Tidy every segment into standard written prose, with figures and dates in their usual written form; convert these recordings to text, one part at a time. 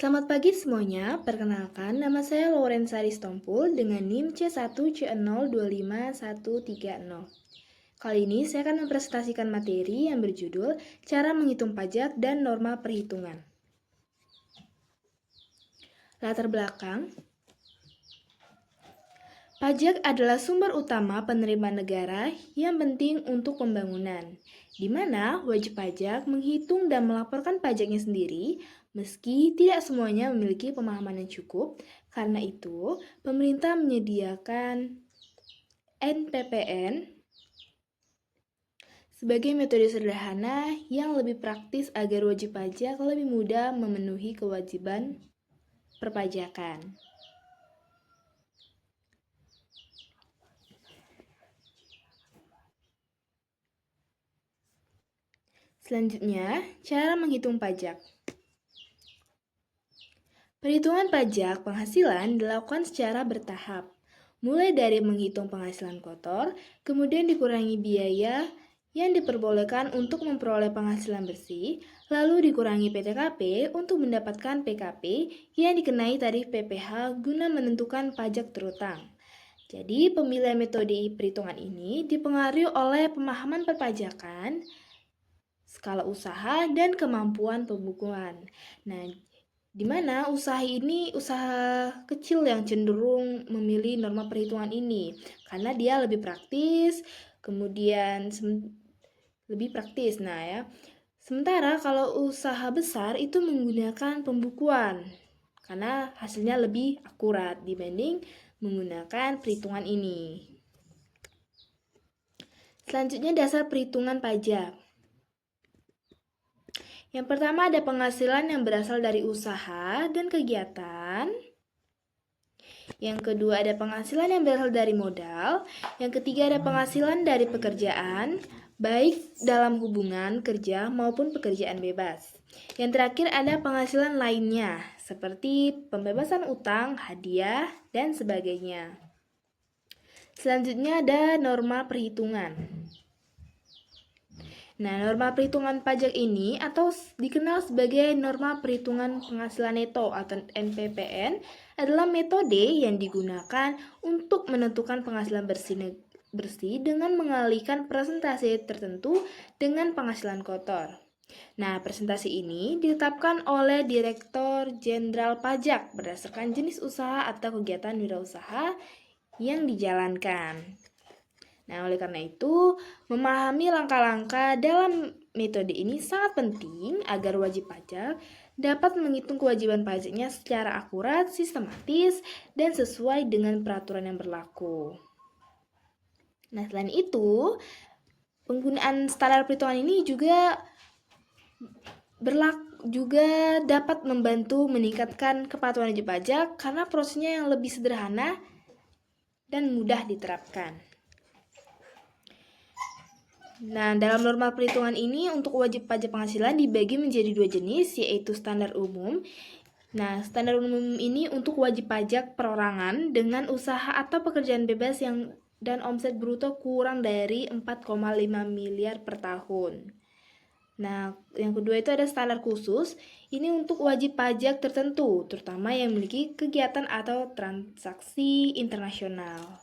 Selamat pagi semuanya, perkenalkan nama saya Lorenzari Stompul dengan NIM C1C025130. Kali ini saya akan mempresentasikan materi yang berjudul Cara Menghitung Pajak dan Norma Perhitungan. Latar belakang. Pajak adalah sumber utama penerimaan negara yang penting untuk pembangunan, di mana wajib pajak menghitung dan melaporkan pajaknya sendiri, meski tidak semuanya memiliki pemahaman yang cukup. Karena itu, pemerintah menyediakan NPPN sebagai metode sederhana yang lebih praktis agar wajib pajak lebih mudah memenuhi kewajiban perpajakan. Selanjutnya, cara menghitung pajak. Perhitungan pajak penghasilan dilakukan secara bertahap, mulai dari menghitung penghasilan kotor, kemudian dikurangi biaya yang diperbolehkan untuk memperoleh penghasilan bersih, lalu dikurangi PTKP untuk mendapatkan PKP yang dikenai tarif PPh guna menentukan pajak terutang. Jadi, pemilihan metode perhitungan ini dipengaruhi oleh pemahaman perpajakan, skala usaha, dan kemampuan pembukuan. Nah, di mana usaha ini usaha kecil yang cenderung memilih norma perhitungan ini karena dia lebih praktis, kemudian lebih praktis. Nah, ya. Sementara kalau usaha besar itu menggunakan pembukuan karena hasilnya lebih akurat dibanding menggunakan perhitungan ini. Selanjutnya dasar perhitungan pajak. Yang pertama ada penghasilan yang berasal dari usaha dan kegiatan. Yang kedua ada penghasilan yang berasal dari modal. Yang ketiga ada penghasilan dari pekerjaan, baik dalam hubungan kerja maupun pekerjaan bebas. Yang terakhir ada penghasilan lainnya, seperti pembebasan utang, hadiah, dan sebagainya. Selanjutnya ada norma perhitungan. Nah, norma perhitungan pajak ini atau dikenal sebagai norma perhitungan penghasilan neto atau NPPN adalah metode yang digunakan untuk menentukan penghasilan bersih dengan mengalihkan presentasi tertentu dengan penghasilan kotor. Nah, presentasi ini ditetapkan oleh Direktur Jenderal Pajak berdasarkan jenis usaha atau kegiatan wirausaha yang dijalankan. Nah, oleh karena itu, memahami langkah-langkah dalam metode ini sangat penting agar wajib pajak dapat menghitung kewajiban pajaknya secara akurat, sistematis, dan sesuai dengan peraturan yang berlaku. Nah, selain itu, penggunaan standar perhitungan ini juga dapat membantu meningkatkan kepatuhan wajib pajak karena prosesnya yang lebih sederhana dan mudah diterapkan. Nah, dalam norma perhitungan ini untuk wajib pajak penghasilan dibagi menjadi dua jenis, yaitu standar umum. Nah, standar umum ini untuk wajib pajak perorangan dengan usaha atau pekerjaan bebas dan omset bruto kurang dari 4,5 miliar per tahun. Nah, yang kedua itu ada standar khusus. Ini untuk wajib pajak tertentu, terutama yang memiliki kegiatan atau transaksi internasional.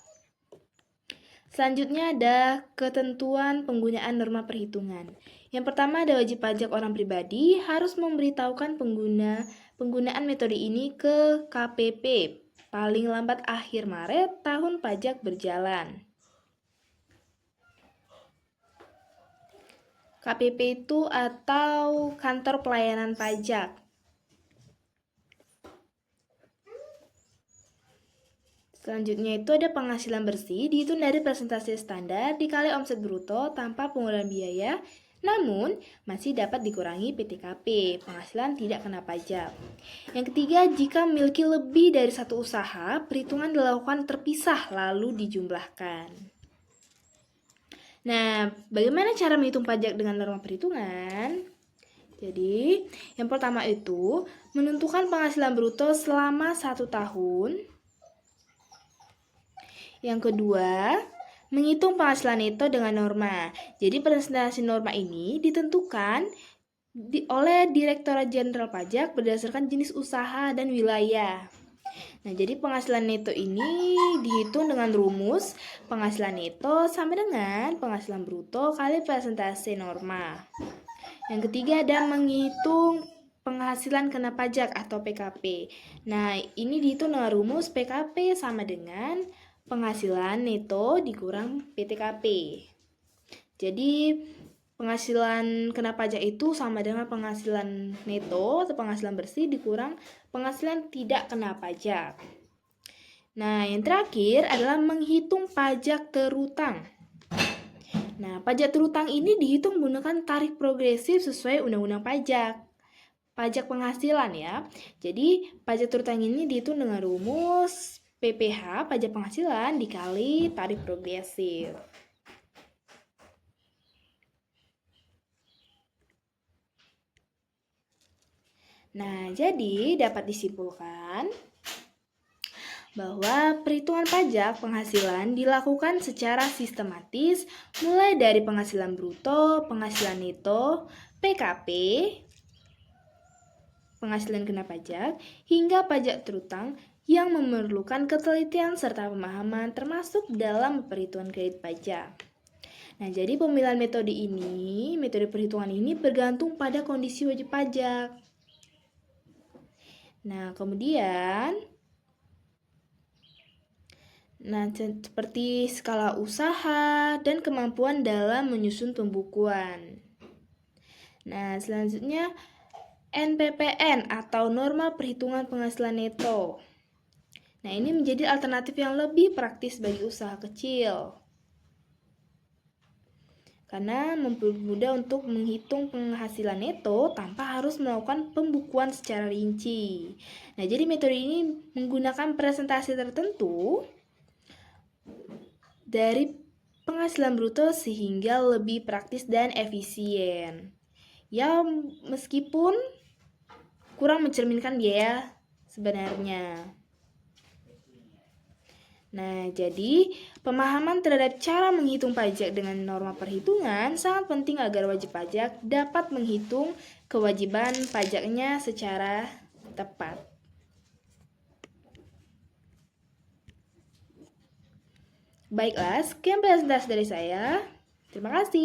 Selanjutnya ada ketentuan penggunaan norma perhitungan. Yang pertama ada wajib pajak orang pribadi harus memberitahukan penggunaan metode ini ke KPP paling lambat akhir Maret tahun pajak berjalan. KPP itu atau Kantor Pelayanan Pajak. Selanjutnya itu ada penghasilan bersih, dihitung dari presentasi standar dikali omset bruto tanpa pengurangan biaya, namun masih dapat dikurangi PTKP, penghasilan tidak kena pajak. Yang ketiga, jika memiliki lebih dari satu usaha, perhitungan dilakukan terpisah lalu dijumlahkan. Nah, bagaimana cara menghitung pajak dengan norma perhitungan? Jadi, yang pertama itu menentukan penghasilan bruto selama 1 tahun. Yang kedua, menghitung penghasilan neto dengan norma. Jadi presentasi norma ini ditentukan oleh Direktorat Jenderal Pajak berdasarkan jenis usaha dan wilayah. Nah, jadi penghasilan neto ini dihitung dengan rumus penghasilan neto sama dengan penghasilan bruto kali persentase norma. Yang ketiga ada menghitung penghasilan kena pajak atau PKP. Nah, ini dihitung dengan rumus PKP sama dengan penghasilan neto dikurang PTKP. Jadi, penghasilan kena pajak itu sama dengan penghasilan neto atau penghasilan bersih dikurang penghasilan tidak kena pajak. Nah, yang terakhir adalah menghitung pajak terutang. Nah, pajak terutang ini dihitung menggunakan tarif progresif sesuai Undang-Undang Pajak penghasilan ya. Jadi, pajak terutang ini dihitung dengan rumus PPH, pajak penghasilan, dikali tarif progresif. Nah, jadi dapat disimpulkan bahwa perhitungan pajak penghasilan dilakukan secara sistematis mulai dari penghasilan bruto, penghasilan neto, PKP, penghasilan kena pajak, hingga pajak terutang yang memerlukan ketelitian serta pemahaman termasuk dalam perhitungan kredit pajak. Nah, jadi pemilihan metode perhitungan ini bergantung pada kondisi wajib pajak. Nah, kemudian seperti skala usaha dan kemampuan dalam menyusun pembukuan. Nah, selanjutnya NPPN atau norma perhitungan penghasilan neto. Nah, ini menjadi alternatif yang lebih praktis bagi usaha kecil. Karena mempermudah untuk menghitung penghasilan neto tanpa harus melakukan pembukuan secara rinci. Nah, jadi metode ini menggunakan presentasi tertentu dari penghasilan bruto sehingga lebih praktis dan efisien. Ya, meskipun kurang mencerminkan biaya sebenarnya. Nah, jadi pemahaman terhadap cara menghitung pajak dengan norma perhitungan sangat penting agar wajib pajak dapat menghitung kewajiban pajaknya secara tepat. Baiklah, sekian presentasi dari saya. Terima kasih.